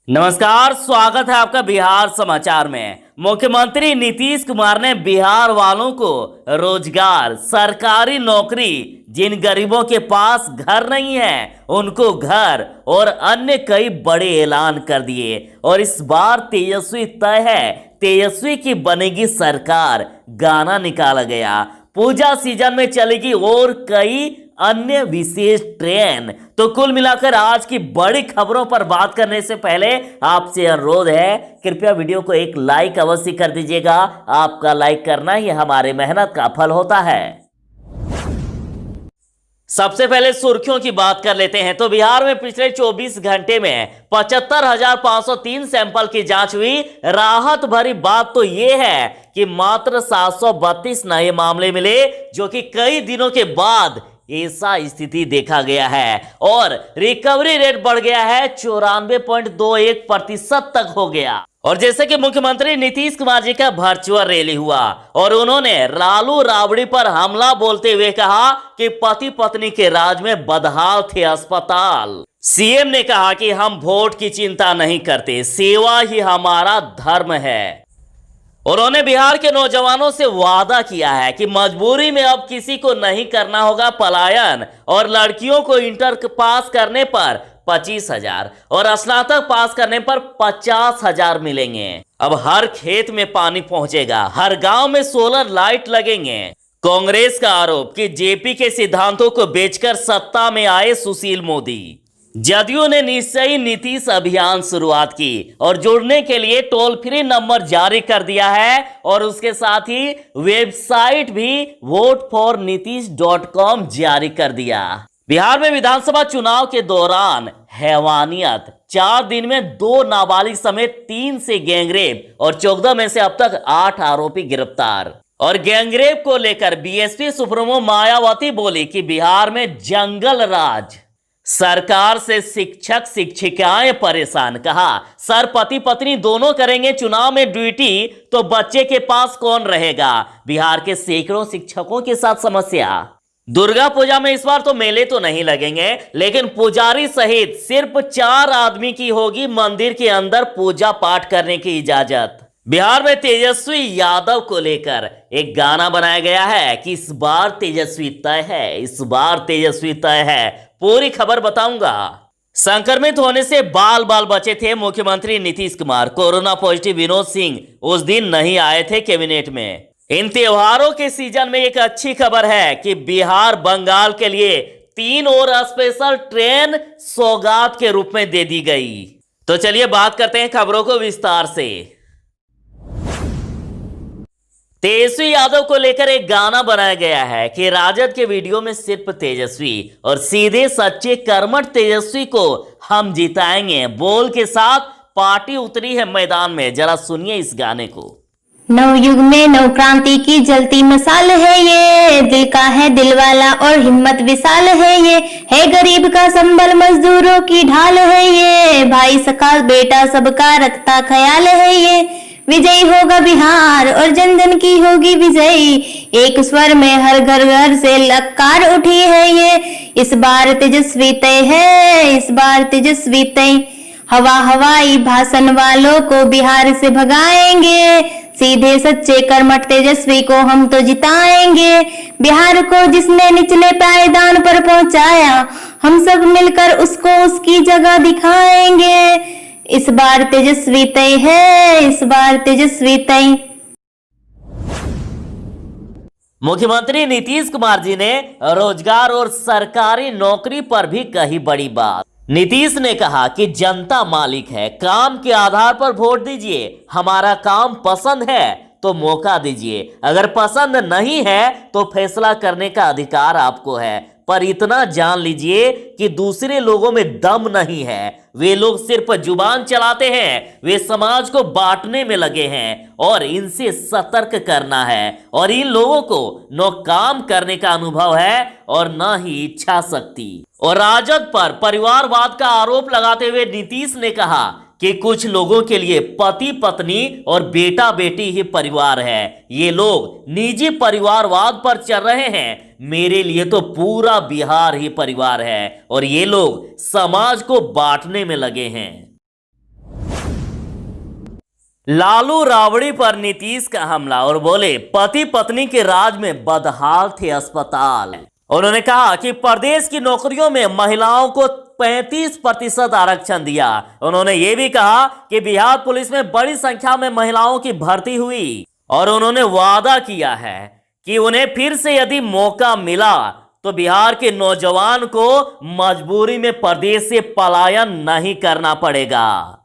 नमस्कार, स्वागत है आपका बिहार समाचार में। मुख्यमंत्री नीतीश कुमार ने बिहार वालों को रोजगार, सरकारी नौकरी, जिन गरीबों के पास घर नहीं है उनको घर और अन्य कई बड़े ऐलान कर दिए। और इस बार तेजस्वी तय है, तेजस्वी की बनेगी सरकार, गाना निकाला गया। पूजा सीजन में चलेगी और कई अन्य विशेष ट्रेन। तो कुल मिलाकर आज की बड़ी खबरों पर बात करने से पहले आपसे अनुरोध है, कृपया वीडियो को एक लाइक अवश्य कर दीजिएगा। आपका लाइक करना ही हमारे मेहनत का फल होता है। सबसे पहले सुर्खियों की बात कर लेते हैं। तो बिहार में पिछले 24 घंटे में 75,503 सैंपल की जांच हुई। राहत भरी बात तो यह है कि मात्र 732 नए मामले मिले, जो कि कई दिनों के बाद ऐसा स्थिति देखा गया है। और रिकवरी रेट बढ़ गया है, 94.21% तक हो गया। और जैसे कि मुख्यमंत्री नीतीश कुमार जी का वर्चुअल रैली हुआ और उन्होंने लालू राबड़ी पर हमला बोलते हुए कहा कि पति पत्नी के राज में बदहाल थे अस्पताल। सीएम ने कहा कि हम वोट की चिंता नहीं करते, सेवा ही हमारा धर्म है। उन्होंने बिहार के नौजवानों से वादा किया है कि मजबूरी में अब किसी को नहीं करना होगा पलायन, और लड़कियों को इंटर पास करने पर 25,000 और स्नातक पास करने पर 50,000 मिलेंगे। अब हर खेत में पानी पहुंचेगा, हर गांव में सोलर लाइट लगेंगे। कांग्रेस का आरोप कि जेपी के सिद्धांतों को बेचकर सत्ता में आए सुशील मोदी। जदयू ने निश्चयी नीतीश अभियान शुरुआत की और जुड़ने के लिए टोल फ्री नंबर जारी कर दिया है, और उसके साथ ही वेबसाइट भी votefornitish.com जारी कर दिया। बिहार में विधानसभा चुनाव के दौरान हैवानियत, 4 दिन में 2 नाबालिग समेत 3 से गैंगरेप और 14 में से अब तक 8 आरोपी गिरफ्तार। और गैंगरेप को लेकर बीएसपी सुप्रीमो मायावती बोली कि बिहार में जंगल राज, सरकार से शिक्षक शिक्षिकाएं परेशान। कहा, सर पति पत्नी दोनों करेंगे चुनाव में ड्यूटी, तो बच्चे के पास कौन रहेगा। बिहार के सैकड़ों शिक्षकों के साथ समस्या। दुर्गा पूजा में इस बार तो मेले तो नहीं लगेंगे, लेकिन पुजारी सहित सिर्फ 4 आदमी की होगी मंदिर के अंदर पूजा पाठ करने की इजाजत। बिहार में तेजस्वी यादव को लेकर एक गाना बनाया गया है कि इस बार तेजस्वी तय है, इस बार तेजस्वी तय है। पूरी खबर बताऊंगा। संक्रमित होने से बाल बाल बचे थे मुख्यमंत्री नीतीश कुमार। कोरोना पॉजिटिव विनोद सिंह उस दिन नहीं आए थे कैबिनेट में। इन त्योहारों के सीजन में एक अच्छी खबर है कि बिहार बंगाल के लिए 3 और स्पेशल ट्रेन सौगात के रूप में दे दी गई। तो चलिए बात करते हैं खबरों को विस्तार से। तेजस्वी यादव को लेकर एक गाना बनाया गया है कि राजद के वीडियो में सिर्फ तेजस्वी और सीधे सच्चे कर्मठ तेजस्वी को हम जिताएंगे बोल के साथ पार्टी उतरी है मैदान में। जरा सुनिए इस गाने को। नवयुग में नव क्रांति की जलती मसाल है ये, दिल का है दिल वाला और हिम्मत विशाल है ये, है गरीब का संबल मजदूरों की ढाल है ये, भाई सखा बेटा सबका रखता ख्याल है ये, विजयी होगा बिहार और जन जन की होगी विजयी, एक स्वर में हर घर घर से ललकार उठी है ये, इस बार तेजस्वी तय है, इस बार तेजस्वी तय, हवा हवाई भाषण वालों को बिहार से भगाएंगे, सीधे सच्चे कर्मठ तेजस्वी को हम तो जिताएंगे, बिहार को जिसने निचले पायदान पर पहुंचाया, हम सब मिलकर उसको उसकी जगह दिखाएंगे, इस बार तेजस्वी तय है, इस बार तेजस्वी तय। मुख्यमंत्री नीतीश कुमार जी ने रोजगार और सरकारी नौकरी पर भी कही बड़ी बात। नीतीश ने कहा कि जनता मालिक है, काम के आधार पर वोट दीजिए, हमारा काम पसंद है तो मौका दीजिए, अगर पसंद नहीं है तो फैसला करने का अधिकार आपको है, पर इतना जान लीजिए कि दूसरे लोगों में दम नहीं है, वे लोग सिर्फ जुबान चलाते हैं, वे समाज को बांटने में लगे हैं और इनसे सतर्क करना है। और इन लोगों को न काम करने का अनुभव है और न ही इच्छा शक्ति। और राजद पर परिवारवाद का आरोप लगाते हुए नीतीश ने कहा कि कुछ लोगों के लिए पति पत्नी और बेटा बेटी ही परिवार है, ये लोग निजी परिवारवाद पर चल रहे हैं, मेरे लिए तो पूरा बिहार ही परिवार है और ये लोग समाज को बांटने में लगे हैं। लालू राबड़ी पर नीतीश का हमला और बोले पति पत्नी के राज में बदहाल थे अस्पताल। उन्होंने कहा कि प्रदेश की नौकरियों में महिलाओं को 35% आरक्षण दिया। उन्होंने ये भी कहा कि बिहार पुलिस में बड़ी संख्या में महिलाओं की भर्ती हुई और उन्होंने वादा किया है कि उन्हें फिर से यदि मौका मिला तो बिहार के नौजवान को मजबूरी में प्रदेश से पलायन नहीं करना पड़ेगा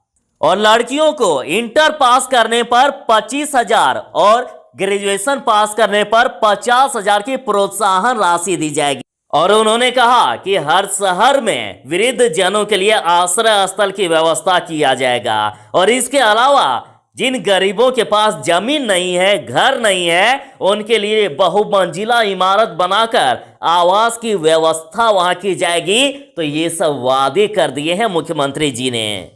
और लड़कियों को इंटर पास करने पर 25,000 और ग्रेजुएशन पास करने पर 50,000 की प्रोत्साहन राशि दी जाएगी। और उन्होंने कहा कि हर शहर में वृद्ध जनों के लिए आश्रय स्थल की व्यवस्था किया जाएगा और इसके अलावा जिन गरीबों के पास जमीन नहीं है, घर नहीं है, उनके लिए बहुमंजिला इमारत बनाकर आवास की व्यवस्था वहां की जाएगी। तो ये सब वादे कर दिए हैं मुख्यमंत्री जी ने।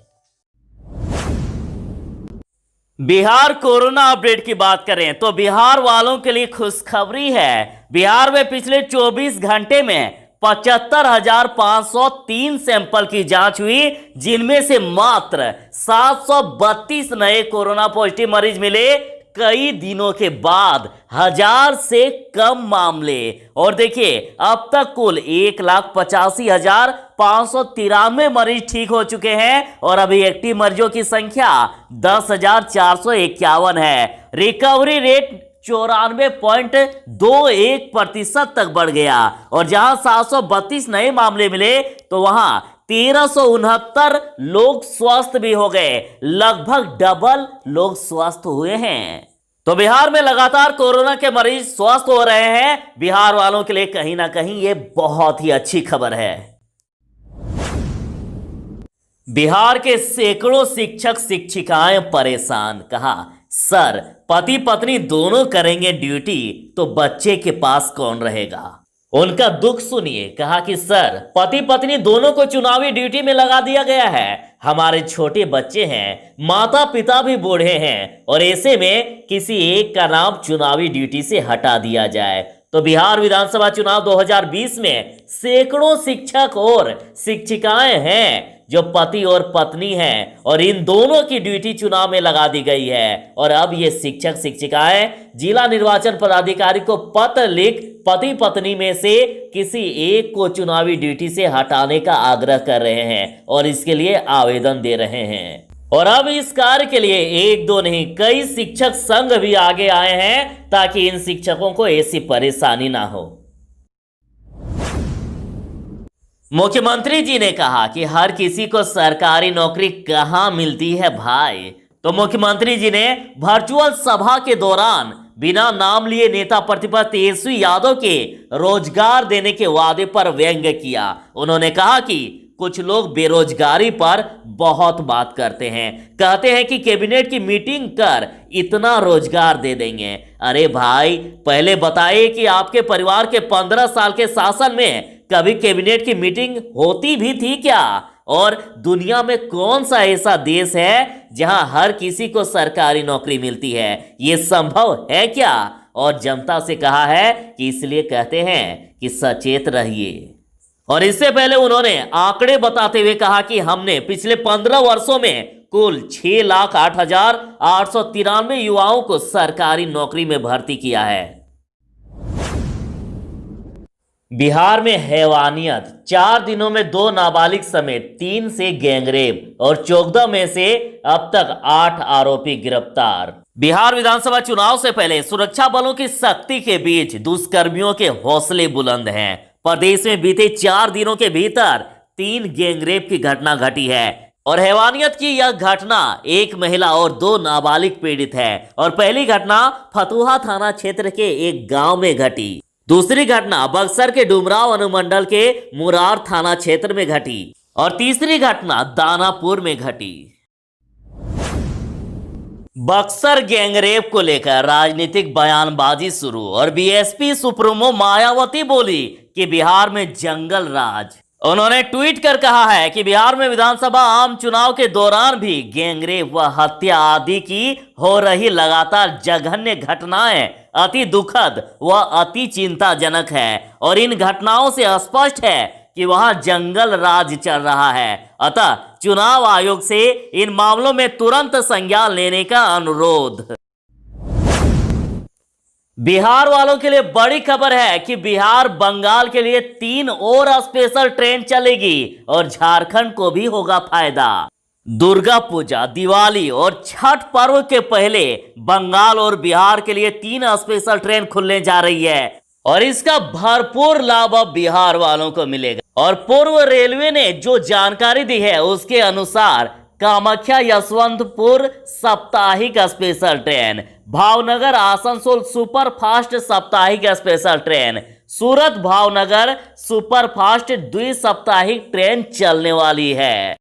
बिहार कोरोना अपडेट की बात करें तो बिहार वालों के लिए खुशखबरी है। बिहार में पिछले 24 घंटे में 75,503 सैंपल की जांच हुई, जिनमें से मात्र 732 नए कोरोना पॉजिटिव मरीज मिले। कई दिनों के बाद 1000 से कम मामले। और देखिए अब तक कुल 1,85,593 मरीज ठीक हो चुके हैं और अभी एक्टिव मरीजों की संख्या 10,451 है। रिकवरी रेट 94.21% तक बढ़ गया और जहां 732 नए मामले मिले तो वहां 1369 लोग स्वस्थ भी हो गए। लगभग डबल लोग स्वस्थ हुए हैं। तो बिहार में लगातार कोरोना के मरीज स्वस्थ हो रहे हैं। बिहार वालों के लिए कहीं ना कहीं ये बहुत ही अच्छी खबर है। बिहार के सैकड़ों शिक्षक शिक्षिकाएं परेशान। कहा सर पति पत्नी दोनों करेंगे ड्यूटी तो बच्चे के पास कौन रहेगा। उनका दुख सुनिए। कहा कि सर पति पत्नी दोनों को चुनावी ड्यूटी में लगा दिया गया है। हमारे छोटे बच्चे हैं, माता पिता भी बूढ़े हैं और ऐसे में किसी एक का नाम चुनावी ड्यूटी से हटा दिया जाए। तो बिहार विधानसभा चुनाव 2020 में सैकड़ों शिक्षक और शिक्षिकाएं हैं जो पति और पत्नी हैं और इन दोनों की ड्यूटी चुनाव में लगा दी गई है। और अब ये शिक्षक शिक्षिकाएं जिला निर्वाचन पदाधिकारी को पत्र लिख पति पत्नी में से किसी एक को चुनावी ड्यूटी से हटाने का आग्रह कर रहे हैं और इसके लिए आवेदन दे रहे हैं। और अब इस कार्य के लिए एक दो नहीं कई शिक्षक संघ भी आगे आए हैं ताकि इन शिक्षकों को ऐसी परेशानी ना हो। मुख्यमंत्री जी ने कहा कि हर किसी को सरकारी नौकरी कहां मिलती है भाई। तो मुख्यमंत्री जी ने वर्चुअल सभा के दौरान बिना नाम लिए नेता प्रतिपक्ष तेजस्वी यादव के रोजगार देने के वादे पर व्यंग्य किया। उन्होंने कहा कि कुछ लोग बेरोजगारी पर बहुत बात करते हैं, कहते हैं कि कैबिनेट की मीटिंग कर इतना रोजगार दे देंगे। अरे भाई पहले बताइए कि आपके परिवार के 15 साल के शासन में कभी कैबिनेट की मीटिंग होती भी थी क्या। और दुनिया में कौन सा ऐसा देश है जहां हर किसी को सरकारी नौकरी मिलती है। ये संभव है क्या। और जनता से कहा है कि इसलिए कहते हैं कि सचेत रहिए। और इससे पहले उन्होंने आंकड़े बताते हुए कहा कि हमने पिछले 15 वर्षों में कुल 6,08,893 युवाओं को सरकारी नौकरी में भर्ती किया है। बिहार में हैवानियत, 4 दिनों में 2 नाबालिग समेत 3 से गैंगरेप और 14 में से अब तक 8 आरोपी गिरफ्तार। बिहार विधानसभा चुनाव से पहले सुरक्षा बलों की सख्ती के बीच दुष्कर्मियों के हौसले बुलंद हैं। प्रदेश में बीते 4 दिनों के भीतर 3 गैंगरेप की घटना घटी है और हैवानियत की यह घटना एक महिला और 2 नाबालिग पीड़ित है। और पहली घटना फतुहा थाना क्षेत्र के एक गांव में घटी। दूसरी घटना बक्सर के डुमराव अनुमंडल के मुरार थाना क्षेत्र में घटी और तीसरी घटना दानापुर में घटी। बक्सर गैंगरेप को लेकर राजनीतिक बयानबाजी शुरू और बीएसपी सुप्रीमो मायावती बोली कि बिहार में जंगल राज। उन्होंने ट्वीट कर कहा है कि बिहार में विधानसभा आम चुनाव के दौरान भी गैंगरेप व हत्या आदि की हो रही लगातार जघन्य घटनाएं अति दुखद व अति चिंताजनक है और इन घटनाओं से स्पष्ट है कि वहां जंगल राज चल रहा है। अतः चुनाव आयोग से इन मामलों में तुरंत संज्ञान लेने का अनुरोध। बिहार वालों के लिए बड़ी खबर है कि बिहार बंगाल के लिए 3 और स्पेशल ट्रेन चलेगी और झारखंड को भी होगा फायदा। दुर्गा पूजा, दिवाली और छठ पर्व के पहले बंगाल और बिहार के लिए 3 स्पेशल ट्रेन खुलने जा रही है और इसका भरपूर लाभ अब बिहार वालों को मिलेगा। और पूर्व रेलवे ने जो जानकारी दी है उसके अनुसार कामाख्या यशवंतपुर साप्ताहिक special train, Bhavnagar Asansol super fast साप्ताहिक स्पेशल ट्रेन, सूरत भावनगर सुपर फास्ट द्विसाप्ताहिक ट्रेन चलने वाली है।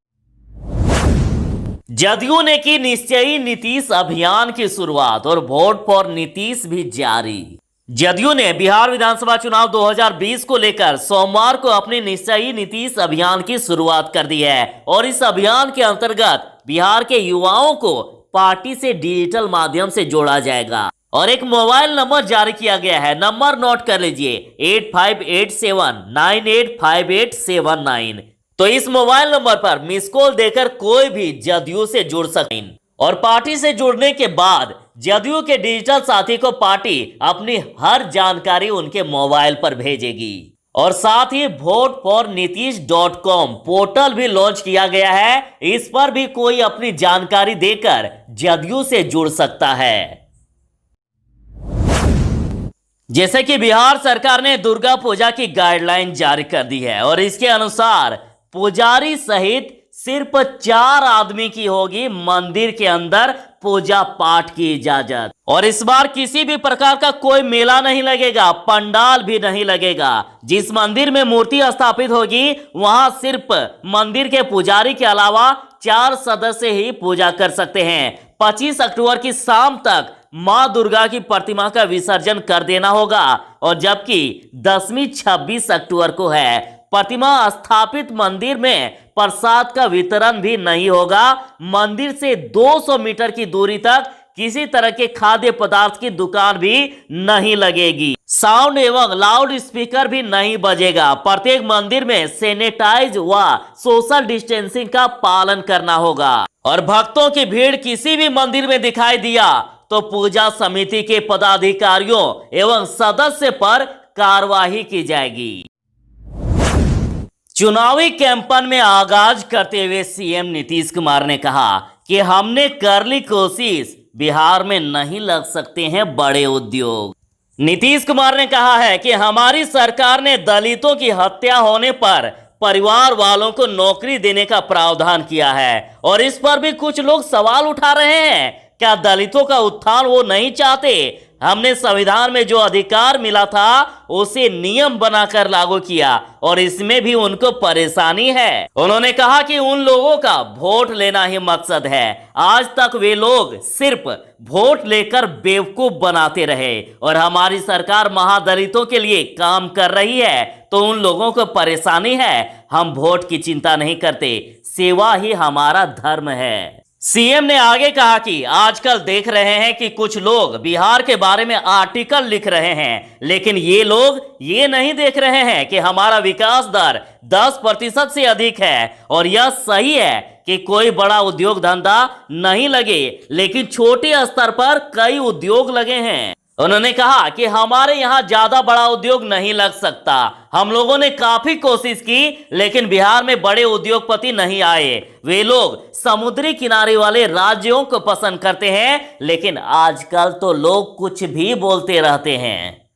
जदयू ने की निश्चयी नीतीश अभियान की शुरुआत और वोट फॉर नीतीश भी जारी। जदयू ने बिहार विधानसभा चुनाव 2020 को लेकर सोमवार को अपनी निश्चयी नीतीश अभियान की शुरुआत कर दी है और इस अभियान के अंतर्गत बिहार के युवाओं को पार्टी से डिजिटल माध्यम से जोड़ा जाएगा और एक मोबाइल नंबर जारी किया गया है। नंबर नोट कर लीजिए 8587985879। तो इस मोबाइल नंबर पर मिस कॉल देकर कोई भी जदयू से जुड़ सकते हैं और पार्टी से जुड़ने के बाद जदयू के डिजिटल साथी को पार्टी अपनी हर जानकारी उनके मोबाइल पर भेजेगी। और साथ ही votefornitish.com पोर्टल भी लॉन्च किया गया है। इस पर भी कोई अपनी जानकारी देकर जदयू से जुड़ सकता है। जैसे कि बिहार सरकार ने दुर्गा पूजा की गाइडलाइन जारी कर दी है और इसके अनुसार पुजारी सहित सिर्फ 4 आदमी की होगी मंदिर के अंदर पूजा पाठ की इजाजत। और इस बार किसी भी प्रकार का कोई मेला नहीं लगेगा, पंडाल भी नहीं लगेगा। जिस मंदिर में मूर्ति स्थापित होगी वहां सिर्फ मंदिर के पुजारी के अलावा 4 सदस्य ही पूजा कर सकते हैं। 25 अक्टूबर की शाम तक मां दुर्गा की प्रतिमा का विसर्जन कर देना होगा और जबकि दशमी 26 अक्टूबर को है। प्रतिमा स्थापित मंदिर में प्रसाद का वितरण भी नहीं होगा। मंदिर से 200 मीटर की दूरी तक किसी तरह के खाद्य पदार्थ की दुकान भी नहीं लगेगी। साउंड एवं लाउड स्पीकर भी नहीं बजेगा। प्रत्येक मंदिर में सैनिटाइज व सोशल डिस्टेंसिंग का पालन करना होगा और भक्तों की भीड़ किसी भी मंदिर में दिखाई दिया तो पूजा समिति के पदाधिकारियों एवं सदस्य पर कार्रवाई की जाएगी। चुनावी कैंपेन में आगाज करते हुए सीएम नीतीश कुमार ने कहा कि हमने कर ली कोशिश, बिहार में नहीं लग सकते हैं बड़े उद्योग। नीतीश कुमार ने कहा है कि हमारी सरकार ने दलितों की हत्या होने पर परिवार वालों को नौकरी देने का प्रावधान किया है और इस पर भी कुछ लोग सवाल उठा रहे हैं, क्या दलितों का उत्थान वो नहीं चाहते? हमने संविधान में जो अधिकार मिला था उसे नियम बनाकर लागू किया और इसमें भी उनको परेशानी है। उन्होंने कहा कि उन लोगों का वोट लेना ही मकसद है। आज तक वे लोग सिर्फ वोट लेकर बेवकूफ बनाते रहे और हमारी सरकार महादलितों के लिए काम कर रही है तो उन लोगों को परेशानी है। हम वोट की चिंता नहीं करते, सेवा ही हमारा धर्म है। सीएम ने आगे कहा कि आजकल देख रहे हैं कि कुछ लोग बिहार के बारे में आर्टिकल लिख रहे हैं, लेकिन ये लोग ये नहीं देख रहे हैं कि हमारा विकास दर 10% से अधिक है और यह सही है कि कोई बड़ा उद्योग धंधा नहीं लगे, लेकिन छोटे स्तर पर कई उद्योग लगे हैं। उन्होंने कहा कि हमारे यहाँ ज्यादा बड़ा उद्योग नहीं लग सकता। हम लोगों ने काफी कोशिश की लेकिन बिहार में बड़े उद्योगपति नहीं आए। वे लोग समुद्री किनारे वाले राज्यों को पसंद करते हैं, लेकिन आजकल तो लोग कुछ भी बोलते रहते हैं।